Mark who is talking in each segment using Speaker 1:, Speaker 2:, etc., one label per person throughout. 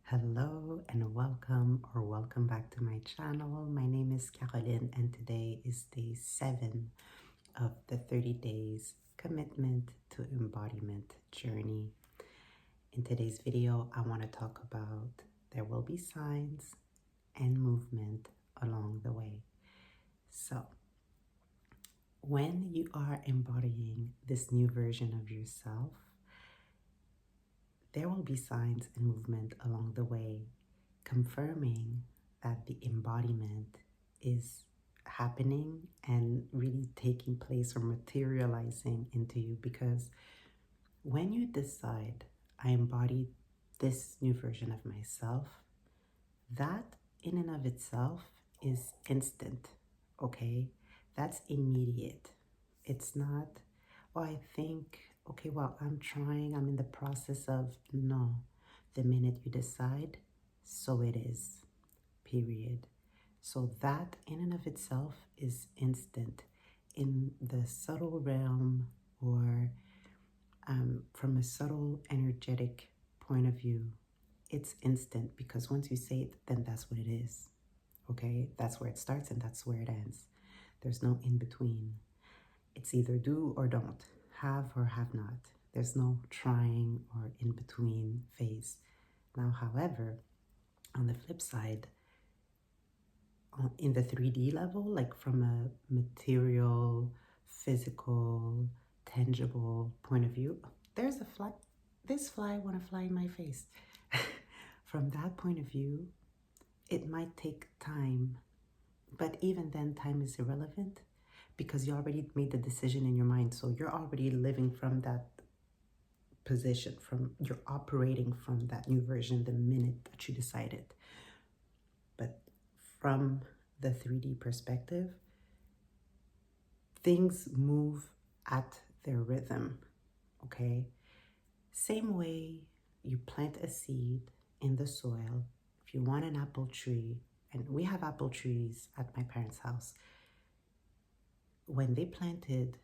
Speaker 1: Hello and welcome back to my channel. My name is Caroline and today is day 7 of the 30 days commitment to embodiment journey. In today's video, I want to talk about there will be signs and movement along the way. So when you are embodying this new version of yourself, there will be signs and movement along the way, confirming that the embodiment is happening and really taking place or materializing into you. Because when you decide, I embody this new version of myself, that in and of itself is instant, okay? That's immediate. It's not, oh, I think, okay, well, I'm trying, I'm in the process of, no. The minute you decide, so it is, period. So that in and of itself is instant. In the subtle realm or from a subtle energetic point of view, it's instant because once you say it, then that's what it is, okay? That's where it starts and that's where it ends. There's no in between. It's either do or don't, have or have not. There's no trying or in between phase. Now, however, on the flip side, in the 3D level, like from a material, physical, tangible point of view, there's a fly. This fly want to fly in my face. From that point of view, it might take time, but even then, time is irrelevant because you already made the decision in your mind. So you're already living from that position, you're operating from that new version the minute that you decided. But from the 3D perspective, things move at their rhythm, okay? Same way you plant a seed in the soil. If you want an apple tree, and we have apple trees at my parents' house, when they planted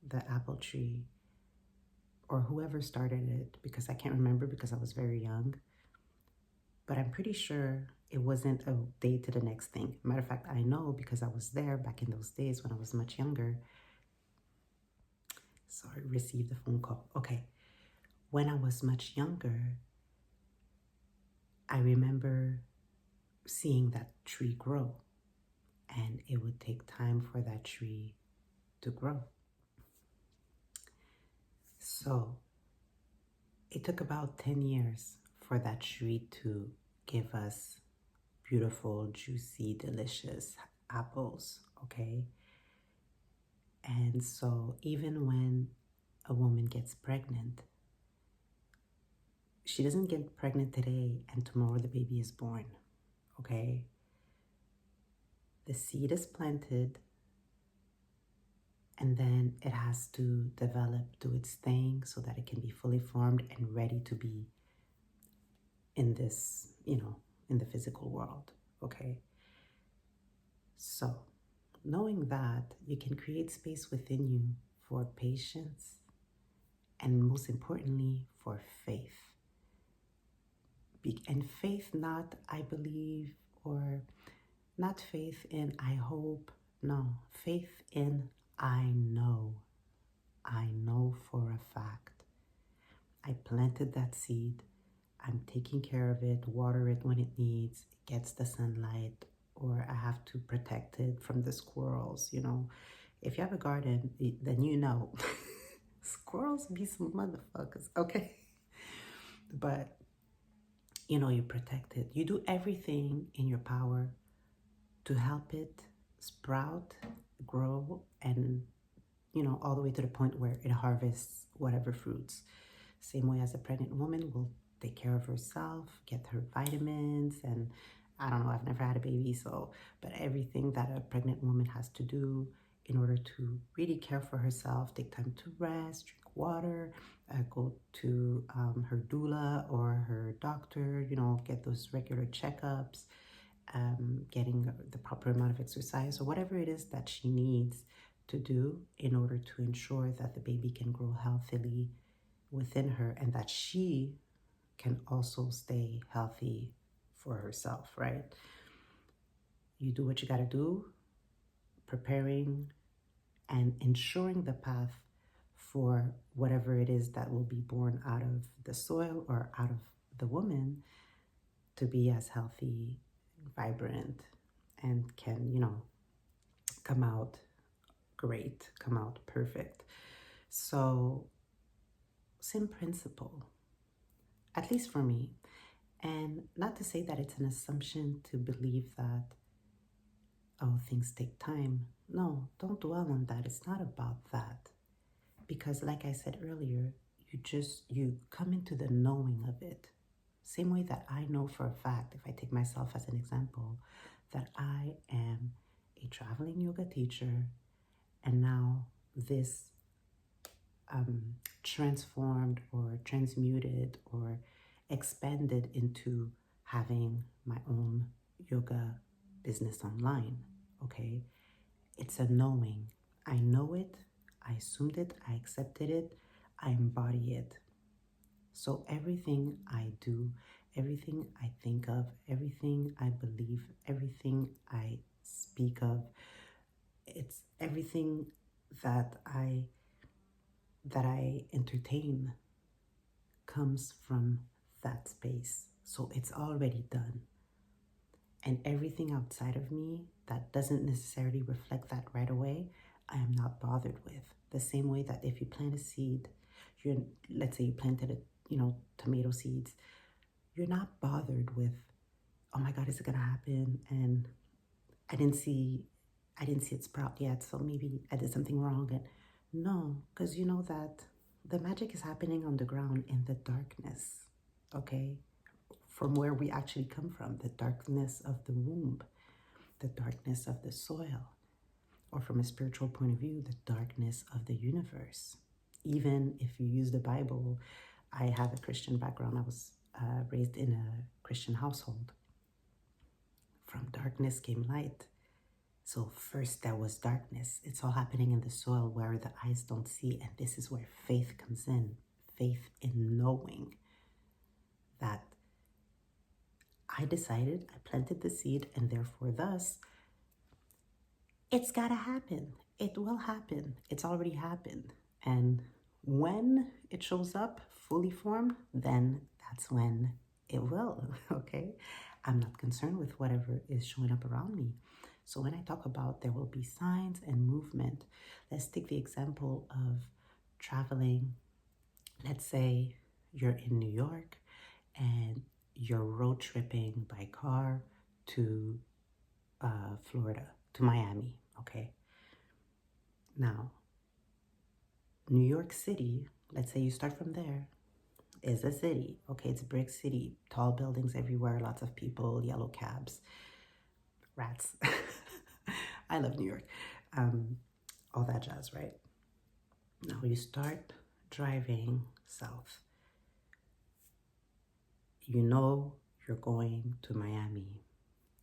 Speaker 1: the apple tree, or whoever started it, because I can't remember because I was very young, but I'm pretty sure it wasn't a day to the next thing. Matter of fact, I know because I was there back in those days when I was much younger. Sorry, received a phone call. Okay. When I was much younger, I remember seeing that tree grow, and it would take time for that tree to grow. So it took about 10 years for that tree to give us beautiful, juicy, delicious apples, okay? And so even when a woman gets pregnant, she doesn't get pregnant today and tomorrow the baby is born, okay? The seed is planted and then it has to develop, do its thing so that it can be fully formed and ready to be in this, in the physical world, okay? So knowing that, you can create space within you for patience and most importantly, for faith. And faith, not I believe, or not faith in I hope, no, faith in I know. I know for a fact. I planted that seed. I'm taking care of it, water it when it needs, it gets the sunlight, or I have to protect it from the squirrels, If you have a garden, then you know. Squirrels be some motherfuckers, okay? But, you protect it. You do everything in your power to help it sprout, grow, and, all the way to the point where it harvests whatever fruits. Same way as a pregnant woman will take care of herself, get her vitamins, and I don't know, I've never had a baby, but everything that a pregnant woman has to do in order to really care for herself, take time to rest, drink water, go to her doula or her doctor, get those regular checkups, getting the proper amount of exercise or whatever it is that she needs to do in order to ensure that the baby can grow healthily within her and that she can also stay healthy for herself, right? You do what you got to do, preparing and ensuring the path for whatever it is that will be born out of the soil or out of the woman to be as healthy, vibrant, and can, come out great, come out perfect. So, same principle, at least for me. And not to say that it's an assumption to believe that, oh, things take time. No, don't dwell on that. It's not about that. Because like I said earlier, you come into the knowing of it. Same way that I know for a fact, if I take myself as an example, that I am a traveling yoga teacher, and now this transformed or transmuted or expanded into having my own yoga business online, okay? It's a knowing. I know it, I assumed it, I accepted it, I embody it. So everything I do, everything I think of, everything I believe, everything I speak of, it's everything that I entertain comes from that space. So it's already done. And everything outside of me that doesn't necessarily reflect that right away, I am not bothered with. The same way that if you plant a seed, let's say you planted tomato seeds, you're not bothered with, oh my God, is it gonna happen? And I didn't see it sprout yet, so maybe I did something wrong. And no, because you know that the magic is happening on the ground in the darkness, okay? From where we actually come from, the darkness of the womb, the darkness of the soil, or from a spiritual point of view, the darkness of the universe. Even if you use the Bible, I have a Christian background. I was raised in a Christian household. From darkness came light. So first there was darkness. It's all happening in the soil where the eyes don't see. And this is where faith comes in. Faith in knowing that I decided, I planted the seed, and therefore thus, it's gotta happen. It will happen. It's already happened. And when it shows up fully formed, then that's when it will, okay? I'm not concerned with whatever is showing up around me. So when I talk about there will be signs and movement, let's take the example of traveling. Let's say you're in New York and you're road tripping by car to Florida, to Miami, okay? Now, New York City, let's say you start from there, is a city, okay? It's a brick city, tall buildings everywhere, lots of people, yellow cabs, rats. I love New York. All that jazz, right? Now you start driving south. You know you're going to Miami.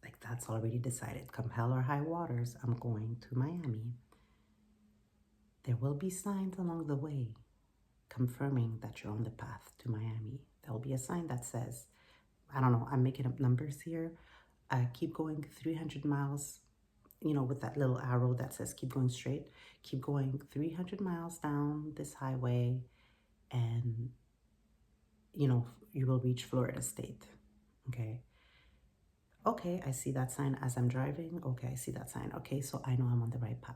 Speaker 1: Like that's already decided. Come hell or high waters, I'm going to Miami. There will be signs along the way confirming that you're on the path to Miami. There'll be a sign that says, I don't know, I'm making up numbers here. Keep going 300 miles, with that little arrow that says keep going straight. Keep going 300 miles down this highway and, you will reach Florida State, okay? Okay, I see that sign as I'm driving. Okay, I see that sign. Okay, so I know I'm on the right path.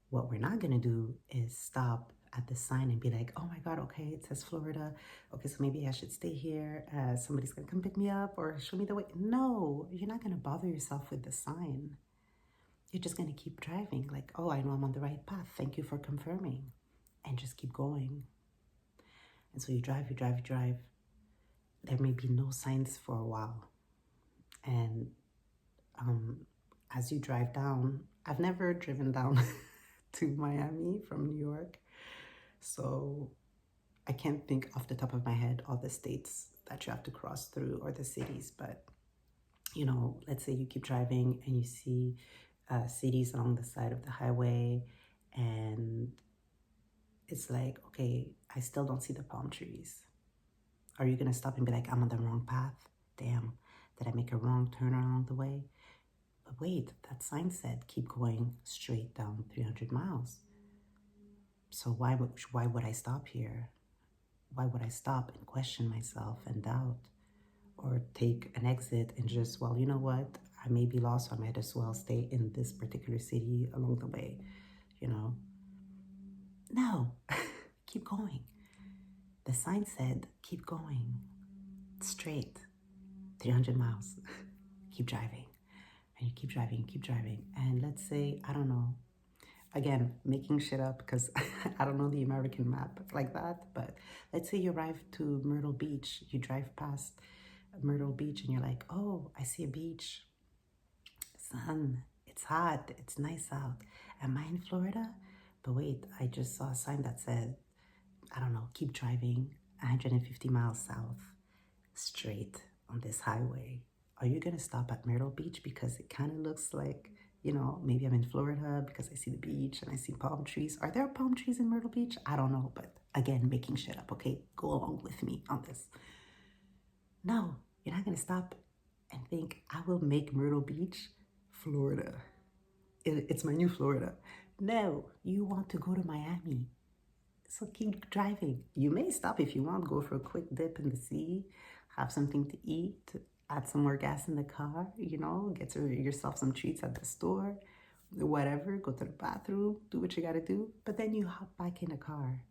Speaker 1: What we're not gonna do is stop at the sign and be like, oh my God, okay, it says Florida. Okay, so maybe I should stay here. Somebody's gonna come pick me up or show me the way. No, you're not gonna bother yourself with the sign. You're just gonna keep driving like, oh, I know I'm on the right path. Thank you for confirming. And just keep going. And so you drive. There may be no signs for a while. And as you drive down, I've never driven down to Miami from New York. So I can't think off the top of my head all the states that you have to cross through or the cities. But, let's say you keep driving and you see cities along the side of the highway and it's like, okay, I still don't see the palm trees. Are you going to stop and be like, I'm on the wrong path? Damn, did I make a wrong turn along the way? But wait, that sign said keep going straight down 300 miles. So why would I stop here? Why would I stop and question myself and doubt? Or take an exit and just, well, you know what? I may be lost, so I might as well stay in this particular city along the way, you know? No, keep going. The sign said, keep going straight, 300 miles. Keep driving. And you keep driving, keep driving. And let's say, I don't know, again, making shit up because I don't know the American map like that, but let's say you arrive to Myrtle Beach, you drive past Myrtle Beach and you're like, oh, I see a beach. Sun, it's hot, it's nice out. Am I in Florida? But wait, I just saw a sign that said, I don't know, keep driving 150 miles south, straight on this highway. Are you gonna stop at Myrtle Beach because it kind of looks like, you know, maybe I'm in Florida because I see the beach and I see palm trees. Are there palm trees in Myrtle Beach? I don't know, but again, making shit up, okay? Go along with me on this. No, you're not gonna stop and think, I will make Myrtle Beach Florida. It's my new Florida. No, you want to go to Miami. So keep driving. You may stop if you want, go for a quick dip in the sea, have something to eat, add some more gas in the car, you know, get yourself some treats at the store, whatever, go to the bathroom, do what you gotta do. But then you hop back in the car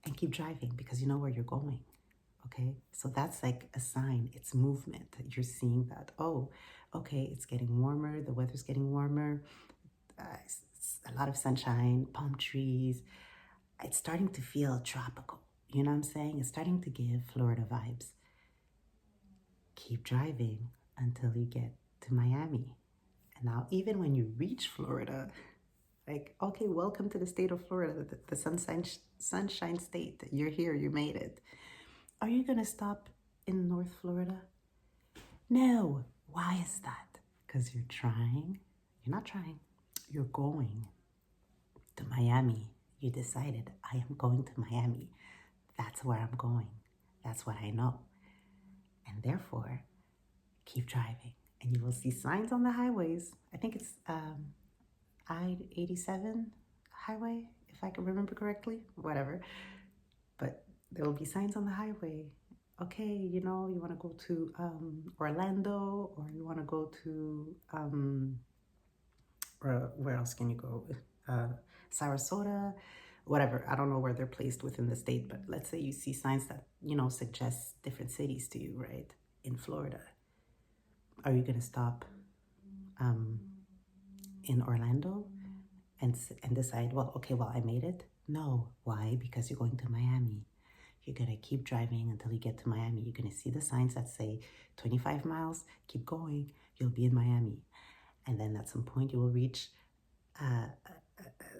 Speaker 1: and keep driving because you know where you're going. Okay, so that's like a sign, it's movement. You're seeing that, oh, okay, it's getting warmer, the weather's getting warmer, it's a lot of sunshine, palm trees. It's starting to feel tropical. You know what I'm saying? It's starting to give Florida vibes. Keep driving until you get to Miami. And now, even when you reach Florida, like, okay, welcome to the state of Florida, the sunshine state. You're here, you made it. Are you going to stop in North Florida? No. Why is that? Because you're trying. You're not trying. You're going to Miami. You decided, I am going to Miami. That's where I'm going. That's what I know. And therefore, keep driving. And you will see signs on the highways. I think it's I-87 highway, if I can remember correctly. Whatever. But there will be signs on the highway. Okay, you know, you want to go to Orlando, or you want to go to, where else can you go? Sarasota, whatever. I don't know where they're placed within the state, but let's say you see signs that, you know, suggest different cities to you, right? In Florida. Are you going to stop in Orlando and decide, well, okay, well, I made it? No. Why? Because you're going to Miami. You're going to keep driving until you get to Miami. You're going to see the signs that say 25 miles, keep going, you'll be in Miami. And then at some point you will reach a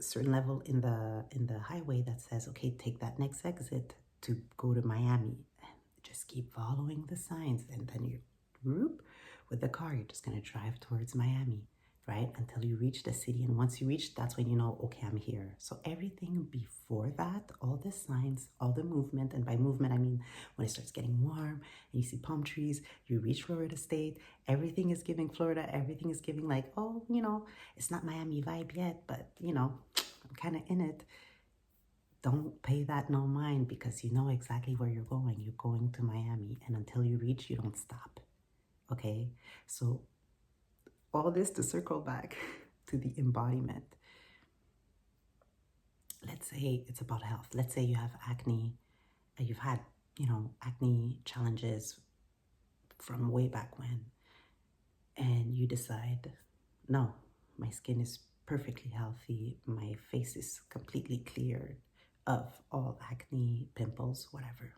Speaker 1: certain level in the highway that says, okay, take that next exit to go to Miami. And just keep following the signs. And then you, whoop, with the car, you're just going to drive towards Miami, right? Until you reach the city. And once you reach, that's when you know, okay, I'm here. So everything before that, all the signs, all the movement, and by movement, I mean when it starts getting warm and you see palm trees, you reach Florida State, everything is giving Florida, everything is giving like, oh, you know, it's not Miami vibe yet, but, you know, I'm kind of in it. Don't pay that no mind because you know exactly where you're going. You're going to Miami, and until you reach, you don't stop. Okay? So all this to circle back to the embodiment. Let's say it's about health. Let's say you have acne, and you've had, you know, acne challenges from way back when, and you decide, no, my skin is perfectly healthy, my face is completely cleared of all acne, pimples, whatever.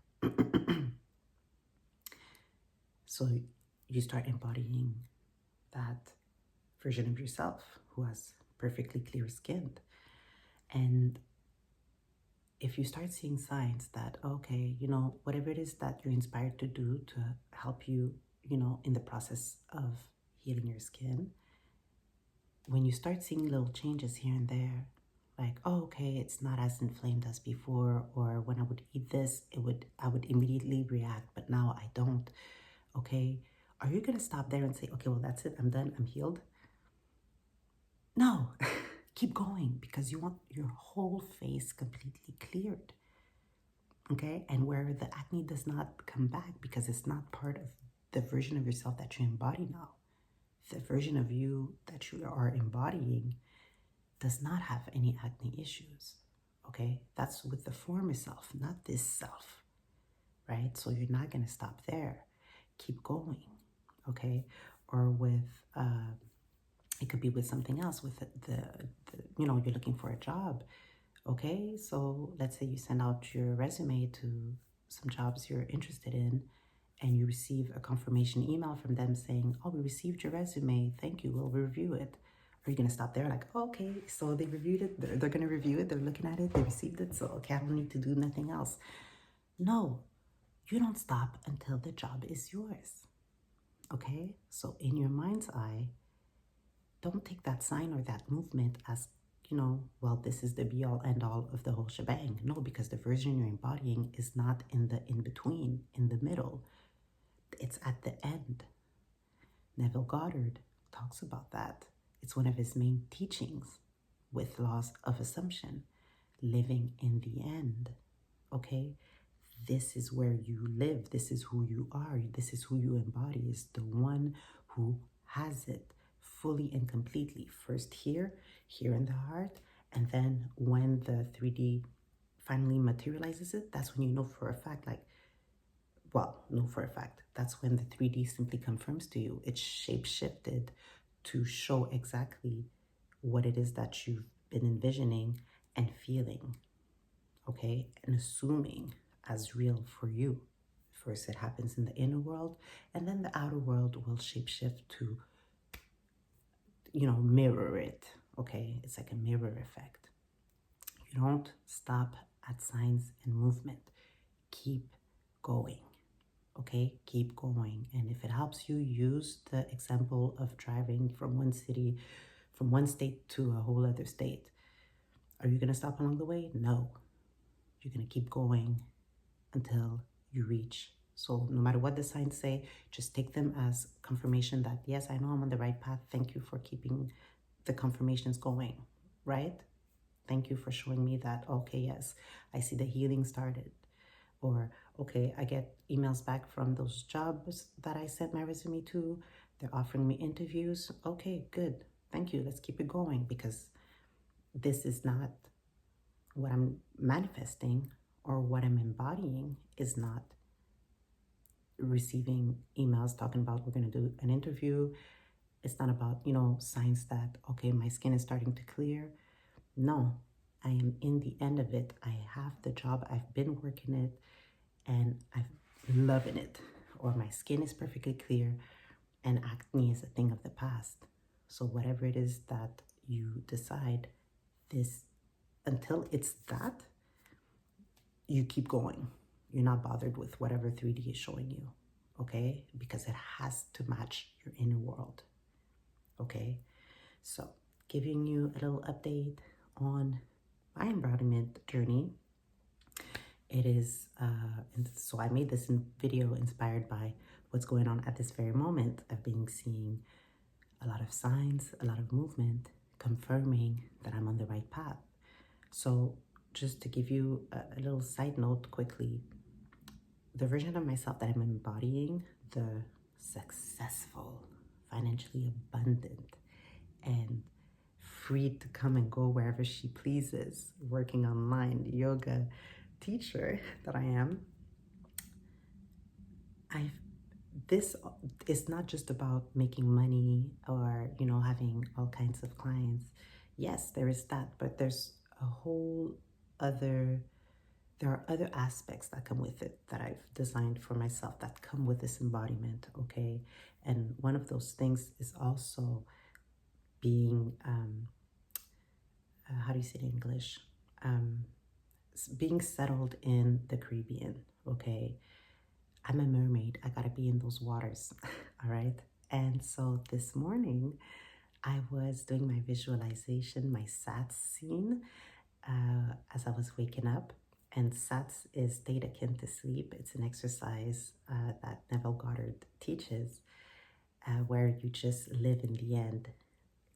Speaker 1: So you start embodying that version of yourself who has perfectly clear skin. And if you start seeing signs that, okay, you know, whatever it is that you're inspired to do to help you, you know, in the process of healing your skin, when you start seeing little changes here and there, like, oh, okay, it's not as inflamed as before, or when I would eat this, I would immediately react, but now I don't. Okay, are you gonna stop there and say, okay, well, that's it, I'm done, I'm healed? No. Keep going, because you want your whole face completely cleared. Okay, and where the acne does not come back because it's not part of the version of yourself that you embody now. The version of you that you are embodying does not have any acne issues. Okay, that's with the former self, not this self, right? So you're not going to stop there. Keep going. Okay, or with it could be with something else, with the you know, you're looking for a job. Okay, so let's say you send out your resume to some jobs you're interested in, and you receive a confirmation email from them saying, oh, we received your resume, thank you, we'll review it. Are you going to stop there like, oh, okay, so they reviewed it, they're going to review it, they're looking at it, they received it, so okay, I don't need to do nothing else? No, you don't stop until the job is yours. Okay, so in your mind's eye, don't take that sign or that movement as, you know, well, this is the be all end all of the whole shebang. No, because the version you're embodying is not in the in between, in the middle. It's at the end. Neville Goddard talks about that. It's one of his main teachings with laws of assumption, living in the end. Okay? This is where you live. This is who you are. This is who you embody, is the one who has it fully and completely. First here in the heart, and then when the 3D finally materializes it, that's when you know for a fact, like, well, know for a fact, that's when the 3D simply confirms to you it's shape-shifted to show exactly what it is that you've been envisioning and feeling, okay, and assuming as real for you. First, it happens in the inner world, and then the outer world will shapeshift to, you know, mirror it, okay? It's like a mirror effect. You don't stop at signs and movement. Keep going, okay? Keep going. And if it helps you, use the example of driving from one city, from one state to a whole other state. Are you gonna stop along the way? No. You're gonna keep going until you reach. So no matter what the signs say, just take them as confirmation that, yes, I know I'm on the right path. Thank you for keeping the confirmations going, right? Thank you for showing me that, okay, yes, I see the healing started. Or, okay, I get emails back from those jobs that I sent my resume to. They're offering me interviews. Okay, good. Thank you. Let's keep it going, because this is not what I'm manifesting, or what I'm embodying is not receiving emails talking about we're going to do an interview. It's not about, you know, signs that, okay, my skin is starting to clear. No, I am in the end of it. I have the job. I've been working it and I'm loving it. Or my skin is perfectly clear and acne is a thing of the past. So whatever it is that you decide, this, until it's that, you keep going. You're not bothered with whatever 3D is showing you, okay? Because it has to match your inner world, okay? So giving you a little update on my embodiment journey. It is, so I made this video inspired by what's going on at this very moment. I've been seeing a lot of signs, a lot of movement, confirming that I'm on the right path. So just to give you a little side note quickly, the version of myself that I'm embodying, the successful, financially abundant, and free to come and go wherever she pleases, working online, yoga teacher that I am, this is not just about making money or, you know, having all kinds of clients. Yes, there is that, but there's a whole other, there are other aspects that come with it that I've designed for myself that come with this embodiment, okay? And one of those things is also being, how do you say it in English? Being settled in the Caribbean, okay? I'm a mermaid. I gotta be in those waters, all right? And so this morning, I was doing my visualization, my SATS scene, as I was waking up. And SATS is state akin to sleep. It's an exercise that Neville Goddard teaches, where you just live in the end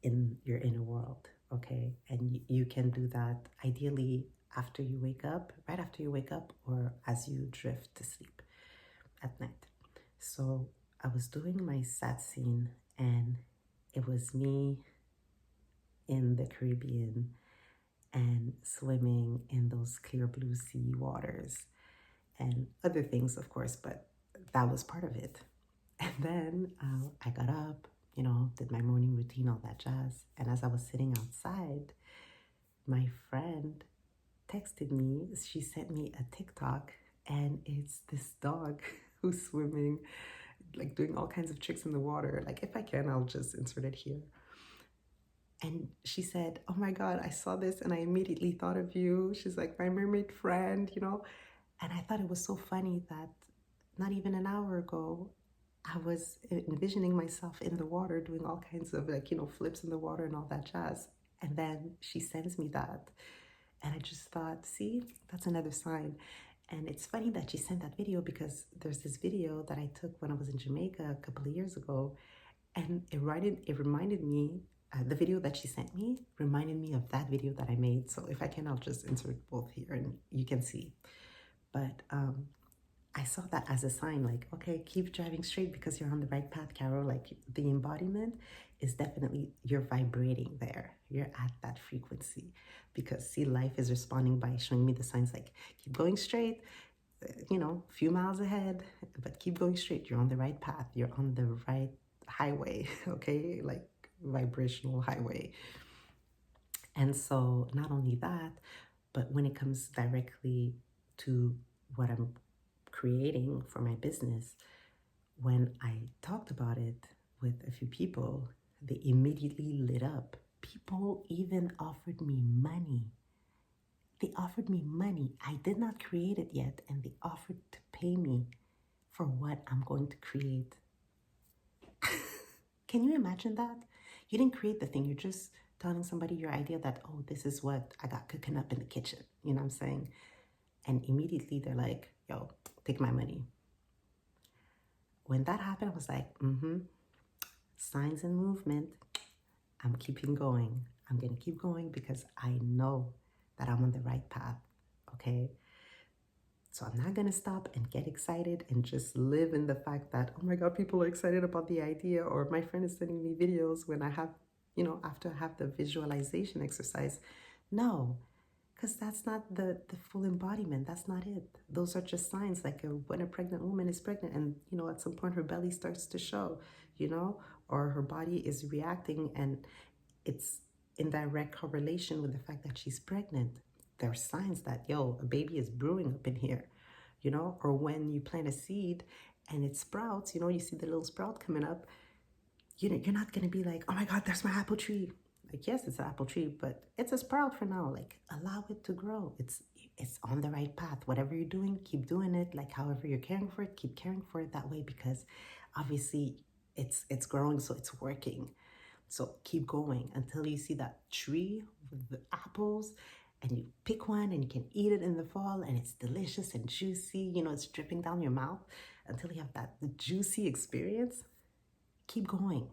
Speaker 1: in your inner world, okay? And you can do that ideally after you wake up, right after you wake up, or as you drift to sleep at night. So I was doing my SAT scene, and it was me in the Caribbean and swimming in those clear blue sea waters and other things, of course, but that was part of it. And then I got up, did my morning routine, all that jazz. And as I was sitting outside, my friend texted me. She sent me a TikTok, and it's this dog who's swimming, like doing all kinds of tricks in the water. Like, if I can, I'll just insert it here. And she said, "Oh my God, I saw this and I immediately thought of you." She's like, "My mermaid friend, And I thought it was so funny that not even an hour ago, I was envisioning myself in the water doing all kinds of flips in the water and all that jazz. And then she sends me that. And I just thought, see, that's another sign. And it's funny that she sent that video, because there's this video that I took when I was in Jamaica a couple of years ago. And it reminded me, the video that she sent me reminded me of that video that I made. So if I can, I'll just insert both here and you can see. But I saw that as a sign, like, okay, keep driving straight because you're on the right path, Carol. Like, the embodiment is definitely, you're vibrating there. You're at that frequency, because see, life is responding by showing me the signs like, keep going straight, few miles ahead, but keep going straight. You're on the right path. You're on the right highway, okay? Like, vibrational highway. And so not only that, but when it comes directly to what I'm creating for my business, when I talked about it with a few people, they immediately lit up. People even offered me money. They offered me money. I did not create it yet, and they offered to pay me for what I'm going to create. Can you imagine that? You didn't create the thing. You're just telling somebody your idea that, oh, this is what I got cooking up in the kitchen. You know what I'm saying? And immediately they're like, yo, take my money. When that happened, I was like, signs and movement. I'm keeping going. I'm going to keep going because I know that I'm on the right path, okay? So I'm not going to stop and get excited and just live in the fact that, oh my God, people are excited about the idea, or my friend is sending me videos when I have, after I have the visualization exercise. No, because that's not the full embodiment. That's not it. Those are just signs, like when a pregnant woman is pregnant and, at some point her belly starts to show, or her body is reacting and it's in direct correlation with the fact that she's pregnant. There are signs that, yo, a baby is brewing up in here, or when you plant a seed and it sprouts, you see the little sprout coming up, you're not going to be like, oh my God, there's my apple tree. Like, yes, it's an apple tree, but it's a sprout for now. Like, allow it to grow. It's on the right path. Whatever you're doing, keep doing it. Like, however you're caring for it, keep caring for it that way, because obviously it's growing, so it's working. So keep going until you see that tree with the apples, and you pick one and you can eat it in the fall, and it's delicious and juicy. It's dripping down your mouth until you have that juicy experience. Keep going.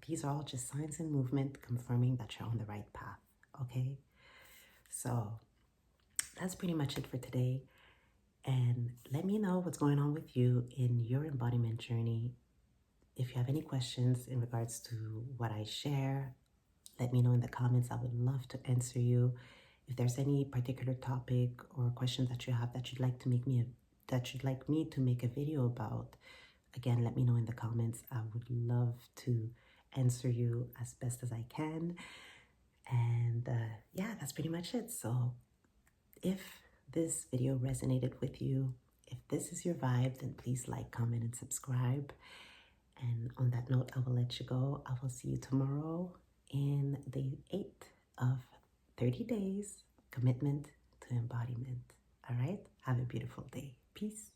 Speaker 1: These are all just signs and movement confirming that you're on the right path, okay? So that's pretty much it for today. And let me know what's going on with you in your embodiment journey. If you have any questions in regards to what I share, let me know in the comments. I would love to answer you. If there's any particular topic or question that you have that you'd like me to make a video about, again, let me know in the comments. I would love to answer you as best as I can. And yeah, that's pretty much it. So if this video resonated with you, if this is your vibe, then please like, comment, and subscribe. And on that note, I will let you go. I will see you tomorrow in day 8 of 30 days commitment to embodiment. All right? Have a beautiful day. Peace.